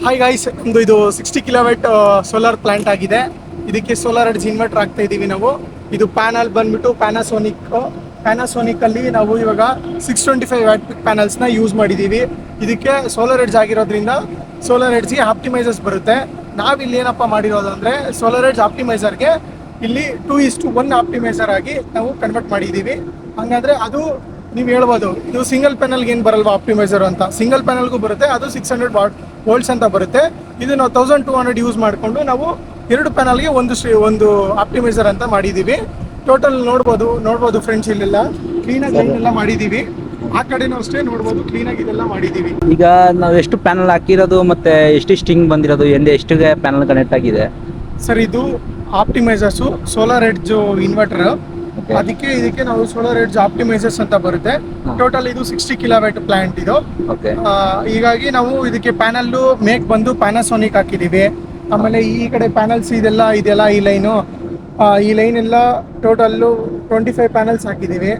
Hi guys, ನಮ್ಮದು ಇದು 60 kilowatt solar plant ಆಗಿದೆ. ಇದಕ್ಕೆ ಸೋಲಾರ್ ಎಡ್ಜ್ ಇನ್ವರ್ಟರ್ ಆಗ್ತಾ ಇದ್ದೀವಿ ನಾವು. ಇದು ಪ್ಯಾನಲ್ ಬಂದ್ಬಿಟ್ಟು ಪ್ಯಾನಾಸೋನಿಕ್ ಅಲ್ಲಿ ನಾವು ಇವಾಗ 625 ವ್ಯಾಟ್ ಪ್ಯಾನಲ್ಸ್ನ ಯೂಸ್ ಮಾಡಿದ್ದೀವಿ. ಇದಕ್ಕೆ ಸೋಲಾರ್ ಎಡ್ಜ್ ಆಗಿರೋದ್ರಿಂದ ಸೋಲಾರ್ ಎಡ್ಜ್ಗೆ ಆಪ್ಟಿಮೈಸರ್ಸ್ ಬರುತ್ತೆ. ನಾವಿಲ್ಲಿ ಏನಪ್ಪ ಮಾಡಿರೋದು ಅಂದರೆ ಸೋಲಾರ್ ಎಡ್ಜ್ ಆಪ್ಟಿಮೈಸರ್ಗೆ ಇಲ್ಲಿ 2:1 ಆಪ್ಟಿಮೈಸರ್ ಆಗಿ ನಾವು ಕನ್ವರ್ಟ್ ಮಾಡಿದ್ದೀವಿ. ಹಂಗಂದರೆ ಅದು ನೀವು ಹೇಳ್ಬೋದು, ಇದು ಸಿಂಗಲ್ ಪ್ಯಾನಲ್ಗೆ ಏನು ಬರಲ್ವಾ ಆಪ್ಟಿಮೈಸರ್ ಅಂತ. ಸಿಂಗಲ್ ಪ್ಯಾನಲ್ಗೂ ಬರುತ್ತೆ, ಅದು 600 ವೋಲ್ಟ್ಸ್ ಅಂತ ಬರುತ್ತೆ. ಇದು ನಾವು 1200 ಯೂಸ್ ಮಾಡಿಕೊಂಡು ನಾವು 2 ಪ್ಯಾನಲ್ಗೆ ಒಂದು ಆಪ್ಟಿಮೈಸರ್ ಅಂತ ಮಾಡಿದ್ದೀವಿ. ಟೋಟಲ್ ನೋಡ್ಬೋದು ಫ್ರೆಂಡ್ಸ್, ಇಲ್ಲೆಲ್ಲ ಕ್ಲೀನಾಗಿ ಲೈನೆಲ್ಲ ಮಾಡಿದ್ದೀವಿ. ಆ ಕಡೆನೂ ಅಷ್ಟೇ ನೋಡ್ಬೋದು, ಕ್ಲೀನಾಗಿ ಇದೆಲ್ಲ ಮಾಡಿದ್ದೀವಿ. ಈಗ ನಾವು ಎಷ್ಟು ಪ್ಯಾನಲ್ ಹಾಕಿರೋದು ಮತ್ತೆ ಎಷ್ಟು ಸ್ಟಿಂಗ್ ಬಂದಿರೋದು, ಎಷ್ಟಿಗೆ ಪ್ಯಾನಲ್ ಕನೆಕ್ಟ್ ಆಗಿದೆ ಸರ್? ಇದು ಆಪ್ಟಿಮೈಸರ್ಸು ಸೋಲಾರ್ ಎಡ್ಜ್ ಇನ್ವರ್ಟರ್, ಇದಕ್ಕೆ ನಾವು ಸೋಲಾರ್ ಎಡ್ಜ್ ಆಪ್ಟಿಮೈಸರ್ಸ್ ಅಂತ ಬರುತ್ತೆ. ಟೋಟಲ್ ಇದು 60 ಕಿಲೋವ್ಯಾಟ್ ಪ್ಲಾಂಟ್ ಇದು. ಹೀಗಾಗಿ ನಾವು ಇದಕ್ಕೆ ಪ್ಯಾನಲ್ ಮೇಕ್ ಬಂದು ಪ್ಯಾನಾಸೋನಿಕ್ ಹಾಕಿದ್ದೀವಿ. ಆಮೇಲೆ ಈ ಕಡೆ ಪ್ಯಾನಲ್ಸ್ ಇದೆಲ್ಲ ಈ ಲೈನ್ ಎಲ್ಲ ಟೋಟಲ್ಲು 25 ಪ್ಯಾನಲ್ಸ್ ಹಾಕಿದ್ದೀವಿ.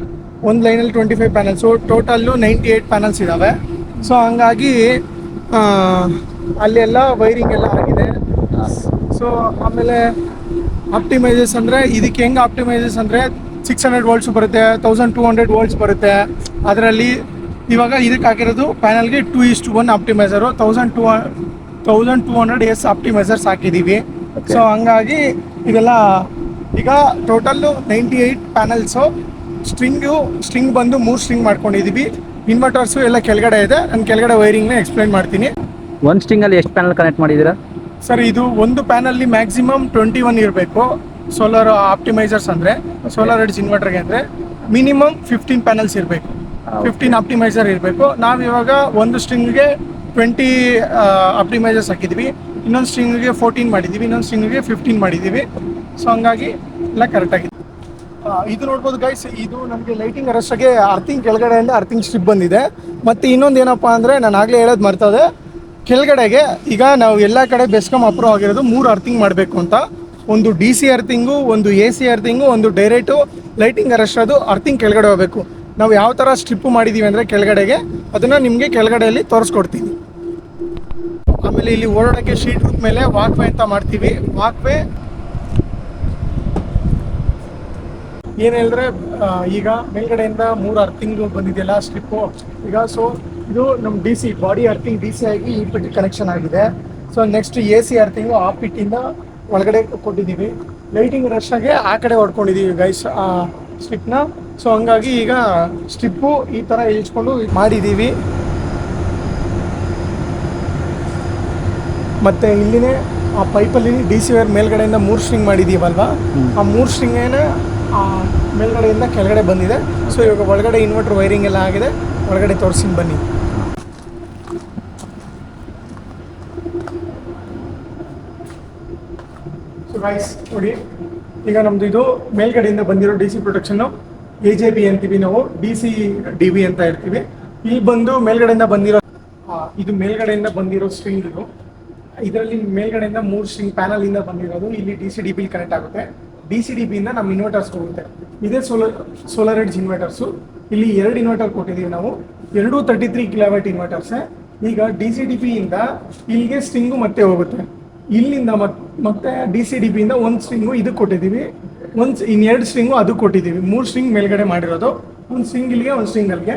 ಒಂದು ಲೈನಲ್ಲಿ 25 ಪ್ಯಾನಲ್ಸು, ಟೋಟಲ್ಲು 98 ಪ್ಯಾನಲ್ಸ್ ಇದ್ದಾವೆ. ಸೊ ಹಂಗಾಗಿ ಅಲ್ಲೆಲ್ಲ ವೈರಿಂಗ್ ಎಲ್ಲ ಆಗಿದೆ. ಸೊ ಆಮೇಲೆ ಆಪ್ಟಿಮೈಸರ್ಸ್ ಅಂದರೆ ಇದಕ್ಕೆ ಹೆಂಗೆ ಆಪ್ಟಿಮೈಸರ್ಸ್ ಅಂದರೆ 600 ವೋಲ್ಟ್ಸ್ ಬರುತ್ತೆ, 1200 ವೋಲ್ಟ್ಸ್ ಬರುತ್ತೆ. ಅದರಲ್ಲಿ ಇವಾಗ ಇದಕ್ಕೆ ಹಾಕಿರೋದು ಪ್ಯಾನಲ್ಗೆ 2:1 ಆಪ್ಟಿಮೈಸರು, 1200 ಎಸ್ ಆಪ್ಟಿಮೈಸರ್ಸ್ ಹಾಕಿದ್ದೀವಿ. ಸೊ ಹಂಗಾಗಿ ಇದೆಲ್ಲ ಈಗ ಟೋಟಲ್ಲು 98 ಪ್ಯಾನಲ್ಸು. ಸ್ಟ್ರಿಂಗ್ ಬಂದು 3 ಸ್ಟ್ರಿಂಗ್ ಮಾಡ್ಕೊಂಡಿದ್ದೀವಿ. ಇನ್ವರ್ಟರ್ಸು ಎಲ್ಲ ಕೆಳಗಡೆ ಇದೆ. ನಾನು ಕೆಳಗಡೆ ವೈರಿಂಗ್ನ ಎಕ್ಸ್ಪ್ಲೈನ್ ಮಾಡ್ತೀನಿ. ಒಂದು ಸ್ಟ್ರಿಂಗಲ್ಲಿ ಎಷ್ಟು ಪ್ಯಾನಲ್ ಕನೆಕ್ಟ್ ಮಾಡಿದ್ದೀರಾ ಸರ್? ಇದು ಒಂದು ಪ್ಯಾನಲ್ಲಿ ಮ್ಯಾಕ್ಸಿಮಮ್ 21 ಇರಬೇಕು. ಸೋಲಾರ್ ಆಪ್ಟಿಮೈಸರ್ಸ್ ಅಂದರೆ ಸೋಲಾರ್ ಎಡ್ಜ್ ಇನ್ವರ್ಟರ್ಗೆ ಅಂದರೆ ಮಿನಿಮಮ್ 15 ಪ್ಯಾನಲ್ಸ್ ಇರಬೇಕು, 15 ಆಪ್ಟಿಮೈಸರ್ ಇರಬೇಕು. ನಾವಿವಾಗ ಒಂದು ಸ್ಟ್ರಿಂಗ್ಗೆ 20 ಆಪ್ಟಿಮೈಸರ್ಸ್ ಹಾಕಿದ್ವಿ, ಇನ್ನೊಂದು ಸ್ಟ್ರಿಂಗ್ಗೆ 14 ಮಾಡಿದ್ದೀವಿ, ಇನ್ನೊಂದು ಸ್ಟ್ರಿಂಗ್ಗೆ 15 ಮಾಡಿದ್ದೀವಿ. ಸೊ ಹಂಗಾಗಿ ಎಲ್ಲ ಕರೆಕ್ಟಾಗಿದೆ. ಇದು ನೋಡ್ಬೋದು ಗೈಸ್, ಇದು ನಮಗೆ ಲೈಟಿಂಗ್ ಅರಸ್ಟಾಗೆ ಅರ್ಥಿಂಗ್ ಕೆಳಗಡೆಯಿಂದ ಅರ್ಥಿಂಗ್ ಸ್ಟ್ರಿಪ್ ಬಂದಿದೆ. ಮತ್ತು ಇನ್ನೊಂದು ಏನಪ್ಪ ಅಂದರೆ, ನಾನು ಆಗಲೇ ಹೇಳೋದು ಮರ್ತದೆ, ಕೆಳಗಡೆಗೆ ಈಗ ನಾವು ಎಲ್ಲ ಕಡೆ ಬೆಸ್ಕಾಮ್ ಅಪ್ರೂವ್ ಆಗಿರೋದು 3 ಅರ್ಥಿಂಗ್ ಮಾಡಬೇಕು ಅಂತ. ಒಂದು DC ಅರ್ಥಿಂಗು, ಒಂದು AC ಅರ್ಥಿಂಗು, ಒಂದು ಡೈರೆಕ್ಟು ಲೈಟಿಂಗ್ ಅರೆಸ್ಟ್. ಅದು ಅರ್ಥಿಂಗ್ ಕೆಳಗಡೆ ಹೋಗಬೇಕು. ನಾವು ಯಾವ ಥರ ಸ್ಟ್ರಿಪ್ಪು ಮಾಡಿದ್ದೀವಿ ಅಂದರೆ ಕೆಳಗಡೆಗೆ, ಅದನ್ನು ನಿಮಗೆ ಕೆಳಗಡೆಯಲ್ಲಿ ತೋರಿಸ್ಕೊಡ್ತೀನಿ. ಆಮೇಲೆ ಇಲ್ಲಿ ಓಡಾಡೋಕ್ಕೆ ಶೀಟ್ ರೂಟ್ ಮೇಲೆ ವಾಕ್ವೇ ಅಂತ ಮಾಡ್ತೀವಿ. ವಾಕ್ವೇ ಏನು ಹೇಳಿದ್ರೆ, ಈಗ ಮೇಲ್ಗಡೆಯಿಂದ 3 ಅರ್ಥಿಂಗ್ ಬಂದಿದೆಯಲ್ಲ ಸ್ಟ್ರಿಪ್ಪು ಈಗ. ಸೊ ಇದು ನಮ್ಮ DC ಬಾಡಿ ಅರ್ಥಿಂಗ್ DC ಆಗಿ ಈ ಪಿಟ್ ಕನೆಕ್ಷನ್ ಆಗಿದೆ. ಸೊ ನೆಕ್ಸ್ಟ್ AC ಅರ್ಥಿಂಗು ಆ ಪಿಟ್ಟಿಂದ ಒಳಗಡೆ ಕೊಟ್ಟಿದ್ದೀವಿ. ಲೈಟಿಂಗ್ ರಶ್ಶಾಗೆ ಆ ಕಡೆ ಹೊಡ್ಕೊಂಡಿದ್ದೀವಿ ಗೈಸ್ ಆ ಸ್ಟ್ರಿಪ್ನ. ಸೊ ಹಂಗಾಗಿ ಈಗ ಸ್ಟ್ರಿಪ್ಪು ಈ ಥರ ಇಳಿಸ್ಕೊಂಡು ಮಾಡಿದ್ದೀವಿ. ಮತ್ತು ಇಲ್ಲಿನೇ ಆ ಪೈಪಲ್ಲಿ DC ವೈರ್ ಮೇಲ್ಗಡೆಯಿಂದ 3 ಸ್ಟ್ರಿಂಗ್ ಮಾಡಿದ್ದೀವಲ್ವ, ಆ 3 ಸ್ಟ್ರಿಂಗೇನೆ ಮೇಲ್ಗಡೆಯಿಂದ ಕೆಳಗಡೆ ಬಂದಿದೆ. ಸೊ ಇವಾಗ ಒಳಗಡೆ ಇನ್ವರ್ಟರ್ ವೈರಿಂಗ್ ಎಲ್ಲ ಆಗಿದೆ, ಒಳಗಡೆ ತೋರಿಸ್ತೀನಿ ಬನ್ನಿ. ಸೊ ಗೈಸ್ ನೋಡಿ, ಈಗ ನಮ್ಮದು ಇದು ಮೇಲ್ಗಡೆಯಿಂದ ಬಂದಿರೋ DC ಪ್ರೊಟೆಕ್ಷನ್ನು AJB ಅಂತೀವಿ ನಾವು, DC DB ಅಂತ ಇರ್ತೀವಿ. ಇಲ್ಲಿ ಬಂದು ಮೇಲ್ಗಡೆಯಿಂದ ಬಂದಿರೋ ಇದು ಮೇಲ್ಗಡೆಯಿಂದ ಬಂದಿರೋ ಸ್ಟ್ರಿಂಗ್ ಇದು. ಇದರಲ್ಲಿ ಮೇಲ್ಗಡೆಯಿಂದ 3 ಸ್ಟ್ರಿಂಗ್ ಪ್ಯಾನಲಿಂದ ಬಂದಿರೋದು ಇಲ್ಲಿ DC-DB ಕನೆಕ್ಟ್ ಆಗುತ್ತೆ. DC-DBಯಿಂದ ನಮ್ಮ ಇನ್ವರ್ಟರ್ಸ್ ಹೋಗುತ್ತೆ. ಇದೇ ಸೋಲಾರ್ ಎಡ್ಜ್ ಇನ್ವರ್ಟರ್ಸು. ಇಲ್ಲಿ 2 ಇನ್ವರ್ಟರ್ ಕೊಟ್ಟಿದ್ದೀವಿ ನಾವು, 2 33 ಕಿಲೋವ್ಯಾಟ್ ಇನ್ವರ್ಟರ್ಸೇ. ಈಗ DC-DBಯಿಂದ ಇಲ್ಲಿಗೆ ಸ್ಟ್ರಿಂಗು ಮತ್ತೆ ಹೋಗುತ್ತೆ. ಇಲ್ಲಿಂದ ಮತ್ತೆ DC-DBಯಿಂದ 1 ಸ್ಟ್ರಿಂಗು ಇದಕ್ಕೆ ಕೊಟ್ಟಿದ್ದೀವಿ, 2 ಸ್ಟ್ರಿಂಗು ಅದಕ್ಕೆ ಕೊಟ್ಟಿದ್ದೀವಿ. 3 ಸ್ಟ್ರಿಂಗ್ ಮೇಲ್ಗಡೆ ಮಾಡಿರೋದು, 1 ಸ್ಟ್ರಿಂಗ್ ಇಲ್ಲಿಗೆ, 1 ಸ್ಟ್ರಿಂಗ್ ಅಲ್ಲಿಗೆ.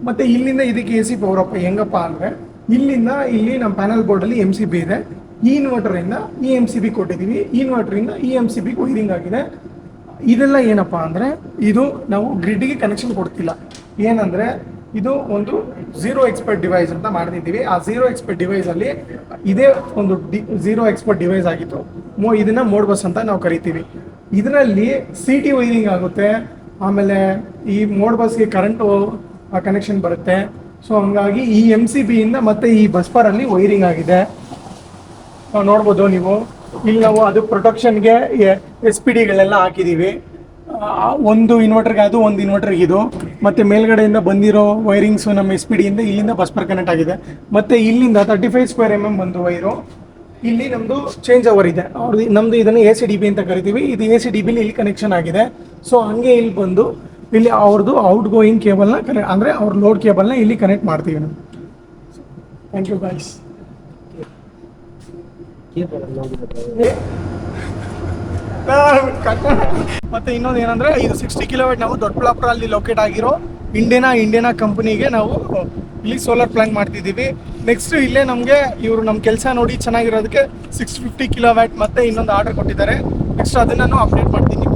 ಮತ್ತು ಇಲ್ಲಿಂದ ಇದಕ್ಕೆ AC ಪವರಪ್ಪ ಹೆಂಗಪ್ಪ ಅಂದರೆ, ಇಲ್ಲಿಂದ ಇಲ್ಲಿ ನಮ್ಮ ಪ್ಯಾನಲ್ ಬೋರ್ಡಲ್ಲಿ MCB ಇದೆ. ಈ ಇನ್ವರ್ಟರಿಂದ ಈ MCB ಕೊಟ್ಟಿದ್ದೀವಿ, ಈ ಇನ್ವರ್ಟರಿಂದ ಈ MCB ವೈರಿಂಗ್ ಆಗಿದೆ. ಇದೆಲ್ಲ ಏನಪ್ಪ ಅಂದರೆ, ಇದು ನಾವು ಗ್ರಿಡ್ಗೆ ಕನೆಕ್ಷನ್ ಕೊಡ್ತಿಲ್ಲ. ಏನಂದರೆ ಇದು ಒಂದು 0 ಎಕ್ಸ್ಪರ್ಟ್ ಡಿವೈಸ್ ಅಂತ ಮಾಡ್ತಿದ್ದೀವಿ. ಆ 0 ಎಕ್ಸ್ಪರ್ಟ್ ಡಿವೈಸಲ್ಲಿ ಇದೇ ಒಂದು 0 ಎಕ್ಸ್ಪರ್ಟ್ ಡಿವೈಸ್ ಆಗಿತ್ತು. ಇದನ್ನು ಮೋಡ್ ಬಸ್ ಅಂತ ನಾವು ಕರಿತೀವಿ. ಇದರಲ್ಲಿ CT ವೈರಿಂಗ್ ಆಗುತ್ತೆ. ಆಮೇಲೆ ಈ ಮೋಡ್ ಬಸ್ಗೆ ಕರೆಂಟು ಕನೆಕ್ಷನ್ ಬರುತ್ತೆ. ಸೊ ಹಂಗಾಗಿ ಈ MCBಯಿಂದ ಮತ್ತು ಈ ಬಸ್ಪರಲ್ಲಿ ವೈರಿಂಗ್ ಆಗಿದೆ. ನೋಡ್ಬೋದು ನೀವು. ಇಲ್ಲಿ ನಾವು ಅದು ಪ್ರೊಟೆಕ್ಷನ್ಗೆ SPD ಹಾಕಿದ್ದೀವಿ. ಒಂದು ಇನ್ವರ್ಟರ್ಗೆ ಅದು, ಒಂದು ಇನ್ವರ್ಟರ್ಗೆ ಇದು. ಮತ್ತು ಮೇಲ್ಗಡೆಯಿಂದ ಬಂದಿರೋ ವೈರಿಂಗ್ಸು ನಮ್ಮ SPD ಇಲ್ಲಿಂದ ಬಸ್ಪರ್ ಕನೆಕ್ಟ್ ಆಗಿದೆ. ಮತ್ತು ಇಲ್ಲಿಂದ 35 mm ಬಂದು ವೈರು. ಇಲ್ಲಿ ನಮ್ಮದು ಚೇಂಜ್ ಓವರ್ ಇದೆ ಅವ್ರದ್ದು. ನಮ್ಮದು ಇದನ್ನು AC-DB ಅಂತ ಕರಿತೀವಿ. ಇದು AC-DBಲಿ ಇಲ್ಲಿ ಕನೆಕ್ಷನ್ ಆಗಿದೆ. ಸೊ ಹಂಗೆ ಇಲ್ಲಿ ಬಂದು ಇಲ್ಲಿ ಅವ್ರದ್ದು ಔಟ್ ಗೋಯಿಂಗ್ ಕೇಬಲ್ನ ಅಂದರೆ ಅವ್ರ ಲೋಡ್ ಕೇಬಲ್ನ ಇಲ್ಲಿ ಕನೆಕ್ಟ್ ಮಾಡ್ತೀವಿ ನಾವು. Thank you guys. ಮತ್ತೆ ಇನ್ನೊಂದು ಏನಂದ್ರೆ ಇದು 60 ಕಿಲೋವಾಟ್ ನಾವು ದೊಡ್ಡಬಳ್ಳಾಪುರ ಅಲ್ಲಿ ಲೊಕೇಟ್ ಆಗಿರೋ ಇಂಡಿಯನಾ ಕಂಪನಿಗೆ ನಾವು ಇಲ್ಲಿ ಸೋಲಾರ್ ಪ್ಲಾಂಟ್ ಮಾಡ್ತಿದ್ದೀವಿ. ನೆಕ್ಸ್ಟ್ ಇಲ್ಲೇ ನಮಗೆ ಇವರು ನಮ್ಮ ಕೆಲಸ ನೋಡಿ ಚೆನ್ನಾಗಿರೋದಕ್ಕೆ 650 ಕಿಲೋವ್ಯಾಟ್ ಮತ್ತೆ ಇನ್ನೊಂದು ಆರ್ಡರ್ ಕೊಟ್ಟಿದ್ದಾರೆ. ನೆಕ್ಸ್ಟ್ ಅದನ್ನ ನಾನು ಅಪ್ಡೇಟ್ ಮಾಡ್ತೀನಿ.